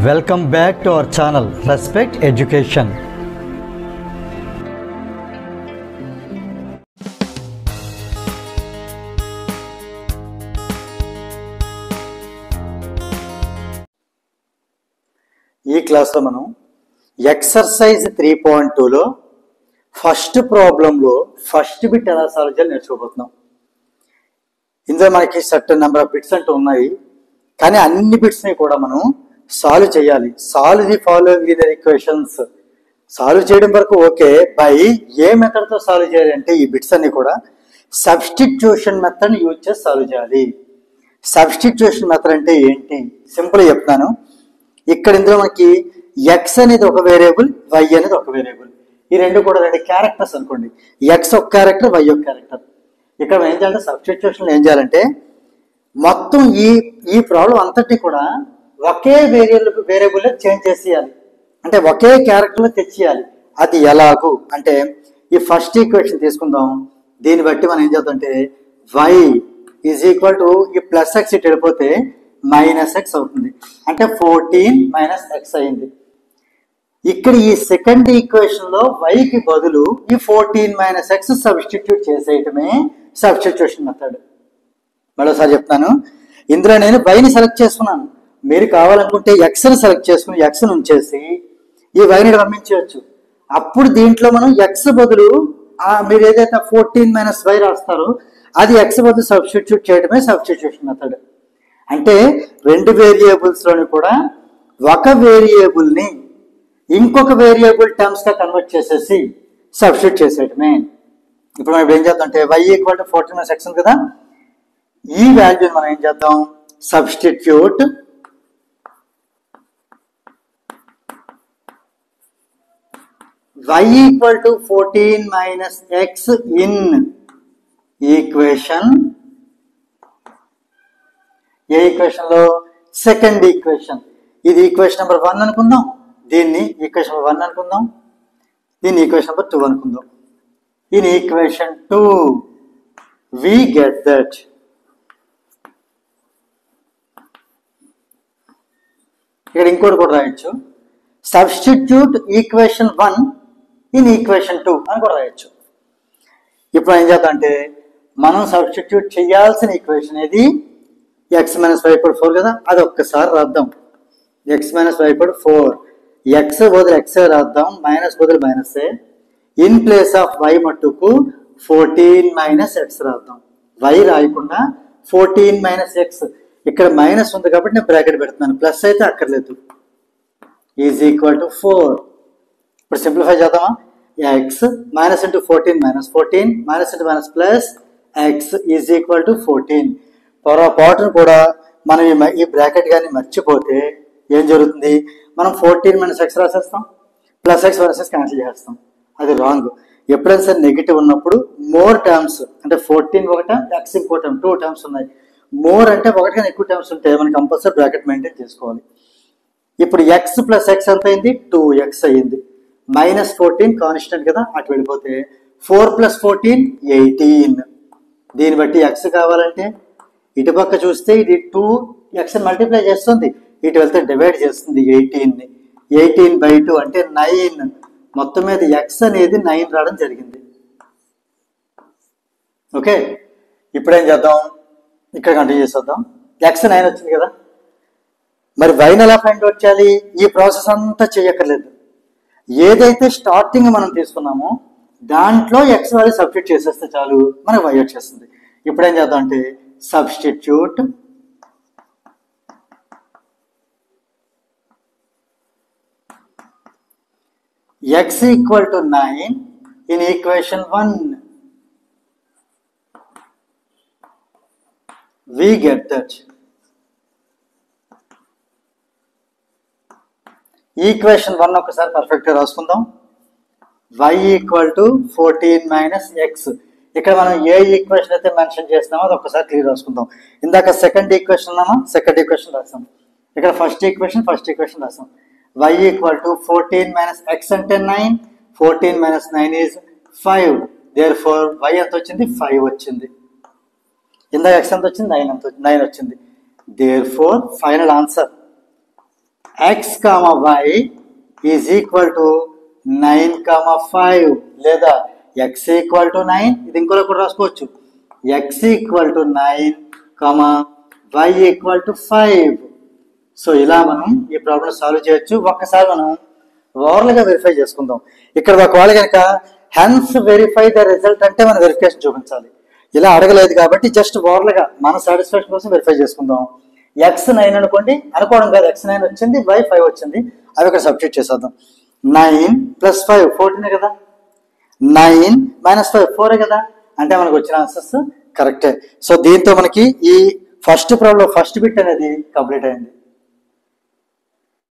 Welcome back to our channel Respect Education. ఈ క్లాస్లో మనం ఎక్సర్సైజ్ 3.2లో ఫస్ట్ ప్రాబ్లంలో ఫస్ట్ బిట్ ఎలా సాల్వ్ చేయాలి నేర్చుకోబోతున్నాం. ఇందులో మనకి సర్టన్ నెంబర్ ఆఫ్ బిట్స్ అంటూ ఉన్నాయి, కానీ అన్ని బిట్స్ని కూడా మనం సాల్వ్ చేయాలి. Solve the following linear equations solve చేయడం వరకు ఓకే, బై ఏ మెథడ్తో సాల్వ్ చేయాలి అంటే ఈ బిట్స్ అన్ని కూడా సబ్స్టిట్యూషన్ మెథడ్ యూజ్ చేసి సాల్వ్ చేయాలి. సబ్స్టిట్యూషన్ మెథడ్ అంటే ఏంటి సింపుల్ చెప్తాను. ఇక్కడ ఇందులో మనకి ఎక్స్ అనేది ఒక వేరియబుల్, వై అనేది ఒక వేరియబుల్. ఈ రెండు కూడా రెండు క్యారెక్టర్స్ అనుకోండి, ఎక్స్ ఒక క్యారెక్టర్, వై ఒక క్యారెక్టర్. ఇక్కడ మనం ఏం చేయాలంటే సబ్స్టిట్యూషన్ ఏం చేయాలంటే మొత్తం ఈ ప్రాబ్లం అంతటి కూడా ఒకే వేరియబుల్ చేంజ్ చేసేయాలి, అంటే ఒకే క్యారెక్టర్లో తెచ్చేయాలి. అది ఎలాగూ అంటే ఈ ఫస్ట్ ఈక్వేషన్ తీసుకుందాం. దీన్ని బట్టి మనం ఏం చేద్దామంటే వై ఈజ్ ఈక్వల్ టు ఈ ప్లస్ ఎక్స్ ఇటు వెళ్ళిపోతే మైనస్ ఎక్స్ అవుతుంది, అంటే 14 మైనస్ ఎక్స్ అయింది. ఇక్కడ ఈ సెకండ్ ఈక్వేషన్ లో వైకి బదులు ఈ 14 మైనస్ ఎక్స్ సబ్స్టిట్యూట్ చేసేయటమే సబ్స్టిట్యూషన్ మెథడ్. మరోసారి చెప్తాను. ఇందులో నేను వైని సెలెక్ట్ చేసుకున్నాను, మీరు కావాలనుకుంటే ఎక్స్ని సెలెక్ట్ చేసుకుని ఎక్స్ని ఉంచేసి ఈ వైని పంపించవచ్చు. అప్పుడు దీంట్లో మనం ఎక్స్ బదులు మీరు ఏదైతే 14 మైనస్ వై రాస్తారో అది ఎక్స్ బదులు సబ్స్టిట్యూట్ చేయడమే సబ్స్టిట్యూషన్ మెథడ్. అంటే రెండు వేరియబుల్స్లోని కూడా ఒక వేరియబుల్ని ఇంకొక వేరియబుల్ టర్మ్స్గా కన్వర్ట్ చేసేసి సబ్స్టిట్యూట్ చేసేయటమే. ఇప్పుడు మనం ఏం చేద్దాం అంటే y equal to 14 minus x ఉంది కదా, ఈ వాల్యూని మనం ఏం చేద్దాం substitute y equal to 14 minus x in equation ఏ ఈక్వేషన్ లో సెకండ్ ఈక్వేషన్. ఇది ఈక్వేషన్ నెంబర్ 1 అనుకుందాం, దీన్ని ఈక్వేషన్ నెంబర్ 1 అనుకుందాం, దీన్ని ఈక్వేషన్ నెంబర్ 2 అనుకుందాం. In equation 2 we get that ఇక్కడ ఇంకోటి కూడా రాయొచ్చు, సబ్స్టిట్యూట్ ఈక్వేషన్ 1 ఇన్ ఈక్వేషన్ 2 అని కూడా రాయొచ్చు. ఇప్పుడు ఏం చేద్దాం అంటే మనం సబ్స్టిట్యూట్ చేయాల్సిన ఈక్వేషన్ ఏది ఎక్స్ మైనస్ వై పవర్ 4 కదా, అది ఒక్కసారి రాద్దాం. X minus y power 4, x బదులు ఎక్స్ రాద్దాం, మైనస్ బదులు minus. In place of y మట్టుకు 14 మైనస్ ఎక్స్ రాద్దాం, వై రాయకుండా 14 మైనస్ ఎక్స్. ఇక్కడ మైనస్ ఉంది కాబట్టి నేను బ్రాకెట్ పెడుతున్నాను, ప్లస్ అయితే అక్కర్లేదు. Is equal to 4. ఇప్పుడు సింప్లిఫై చేద్దామా, X minus into 14 minus 14 minus into minus plus X is equal to 14. పొరపాటును కూడా మనం ఈ బ్రాకెట్ కానీ మర్చిపోతే ఏం జరుగుతుంది, మనం 14 మైనస్ ఎక్స్ రాసేస్తాం, plus x minus x cancel చేస్తాం. అది రాంగ్. ఎప్పుడైనా సరే నెగిటివ్ ఉన్నప్పుడు మోర్ టర్మ్స్ అంటే 14 ఒకట ఎక్స్ ఇంకో టర్మ్ 2 టర్మ్స్ ఉన్నాయి, మోర్ అంటే ఒకటి కానీ ఎక్కువ టర్మ్స్ ఉంటాయి, మనం కంపల్సరీ బ్రాకెట్ మెయింటైన్ చేసుకోవాలి. ఇప్పుడు ఎక్స్ ప్లస్ ఎక్స్ ఎంత అయింది 2x అయ్యింది, మైనస్ 14 కాన్స్టెంట్ కదా అటు వెళ్ళిపోతే 4 ప్లస్ 14 18. దీన్ని బట్టి ఎక్స్ కావాలంటే ఇటు పక్క చూస్తే ఇది 2x మల్టిప్లై చేస్తుంది, ఇటు వెళ్తే డివైడ్ చేస్తుంది 18ని. 18/2 అంటే 9. మొత్తం మీద ఎక్స్ అనేది 9 రావడం జరిగింది. ఓకే, ఇప్పుడేం చేద్దాం, ఇక్కడ కంటిన్యూ చేసేద్దాం. ఎక్స్ 9 వచ్చింది కదా, మరి వైన్ ఎలా ఫైండ్ అవుట్ చేయాలి? ఈ ప్రాసెస్ అంతా చేయక్కర్లేదు. ఏదైతే స్టార్టింగ్ మనం తీసుకున్నామో దాంట్లో ఎక్స్ వాల్యూ సబ్స్టిట్యూట్ చేసేస్తే చాలు, మనకు వై వచ్చేస్తుంది. ఇప్పుడు ఏం చేద్దాం అంటే substitute X equal to 9 in equation 1 we get that. Equation 1 ఒకసారి పర్ఫెక్ట్గా రాసుకుందాం. y equal to 14 minus X. ఇక్కడ మనం ఏ ఈక్వేషన్ అయితే మెన్షన్ చేస్తున్నామో అది ఒకసారి క్లియర్ రాసుకుందాం. ఇందాక సెకండ్ ఈక్వేషన్ ఉన్నామా, సెకండ్ ఈక్వేషన్ రాసాం. ఇక్కడ ఫస్ట్ ఈక్వేషన్ రాసాం. y equal to 14 minus x అంటే 9, 14 minus 9 is 5. Therefore y ఎంత వచ్చింది 5 వచ్చింది. ఇందాక ఎక్స్ ఎంత వచ్చింది 9 వచ్చింది. Therefore final answer x comma y is equal to 9,5 లేదా ఎక్స్ ఈక్వల్ టు 9, ఇది ఇంకోలో కూడా రాసుకోవచ్చు, x equal to 9, y equal to 5. So ఇలా మనం ఈ ప్రాబ్లం సాల్వ్ చేయొచ్చు. ఒక్కసారి మనం ఓవర్గా వెరిఫై చేసుకుందాం. ఇక్కడ ఒకవేళ కనుక హెన్స్ వెరిఫై ద రిజల్ట్ అంటే మనం వెరిఫికేషన్ చూపించాలి. ఇలా అడగలేదు కాబట్టి జస్ట్ ఓవర్గా మన సాటిస్ఫాక్షన్ కోసం వెరిఫై చేసుకుందాం. ఎక్స్ 9 అనుకోండి, అనుకోవడం కాదు, ఎక్స్ 9 వచ్చింది, వై 5 వచ్చింది, అవి ఇక్కడ సబ్స్టిట్యూట్ చేసేద్దాం. 9 + 5 14 కదా, 9 - 5 4 కదా, అంటే మనకు వచ్చిన ఆన్సర్స్ కరెక్టే. సో దీంతో మనకి ఈ ఫస్ట్ ప్రాబ్లం ఫస్ట్ బిట్ అనేది కంప్లీట్ అయింది.